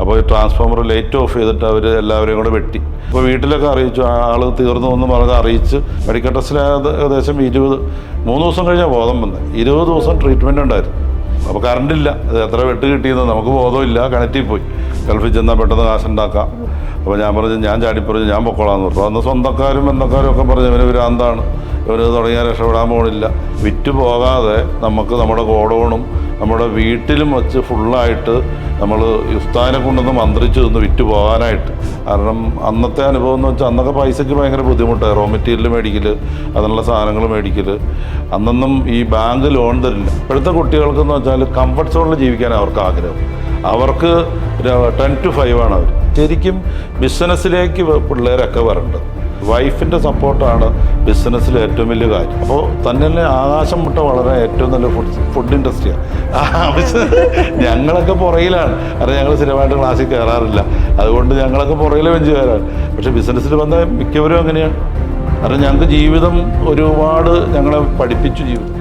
അപ്പോൾ ഈ transformer light of ചെയ്തിട്ട് അവർ എല്ലാവരെയും കൂടെ വെട്ടി. അപ്പോൾ വീട്ടിലൊക്കെ അറിയിച്ചു, ആൾ തീർന്നു എന്ന് പറഞ്ഞ് അറിയിച്ച് മെഡിക്കൽ ടെസ്റ്റിൽ ഏകദേശം 3 ദിവസം കഴിഞ്ഞാൽ ബോധം വന്നത്. 20 ദിവസം ട്രീറ്റ്മെൻറ്റ് ഉണ്ടായിരുന്നു. അപ്പോൾ കറണ്ടില്ല, അത് എത്ര വെട്ട് കിട്ടിയെന്ന് നമുക്ക് ബോധമില്ല. കിണറ്റിൽ പോയി ഗൾഫിൽ ചെന്നാൽ പെട്ടെന്ന് കാശുണ്ടാക്കാം. അപ്പോൾ ഞാൻ പറഞ്ഞു, ഞാൻ ചാടിപ്പറഞ്ഞു, ഞാൻ പൊക്കോളാന്ന് പറഞ്ഞു. അന്ന് സ്വന്തക്കാരും ബന്ധക്കാരും ഒക്കെ പറഞ്ഞു ഇവന് ഭ്രാന്താണ്, ഇവന് തുടങ്ങിയാൽ രക്ഷപ്പെടാൻ പോകണില്ല. വിറ്റ് പോകാതെ നമുക്ക് നമ്മുടെ ഗോഡൗണും നമ്മുടെ വീട്ടിലും വെച്ച് ഫുള്ളായിട്ട് നമ്മൾ ഉസ്താദിനെ കൊണ്ടൊന്ന് മന്ത്രിച്ച് നിന്ന് വിറ്റ് പോകാനായിട്ട്. കാരണം അന്നത്തെ അനുഭവം എന്ന് വെച്ചാൽ അന്നൊക്കെ പൈസയ്ക്ക് ഭയങ്കര ബുദ്ധിമുട്ടാണ്. റോ മെറ്റീരിയൽ മേടിക്കൽ, അതിനുള്ള സാധനങ്ങൾ മേടിക്കൽ. അന്നൊന്നും ഈ ബാങ്ക് ലോൺ തരില്ല. ഇപ്പോഴത്തെ കുട്ടികൾക്കെന്ന് വെച്ചാൽ കംഫർട്ട് സോണിൽ ജീവിക്കാൻ അവർക്ക് ആഗ്രഹം. അവർക്ക് 10 to 5 ആണ് അവർ. ശരിക്കും ബിസിനസ്സിലേക്ക് പിള്ളേരൊക്കെ വരേണ്ടത്. വൈഫിൻ്റെ സപ്പോർട്ടാണ് ബിസിനസ്സിൽ ഏറ്റവും വലിയ കാര്യം. അപ്പോൾ തന്നെ ആകാശം മുട്ട വളരെ ഏറ്റവും നല്ല ഫുഡ് ഇൻഡസ്ട്രിയാണ്. ഞങ്ങളൊക്കെ പുറയിലാണ്. കാരണം ഞങ്ങൾ സ്ഥിരമായിട്ട് ക്ലാസ്സിൽ കയറാറില്ല, അതുകൊണ്ട് ഞങ്ങളൊക്കെ പുറയിലെ ബെഞ്ചുകാരാണ്. പക്ഷേ ബിസിനസ്സിൽ വന്ന മിക്കവരും അങ്ങനെയാണ്. കാരണം ഞങ്ങൾക്ക് ജീവിതം ഒരുപാട് ഞങ്ങളെ പഠിപ്പിച്ചു ജീവിതം.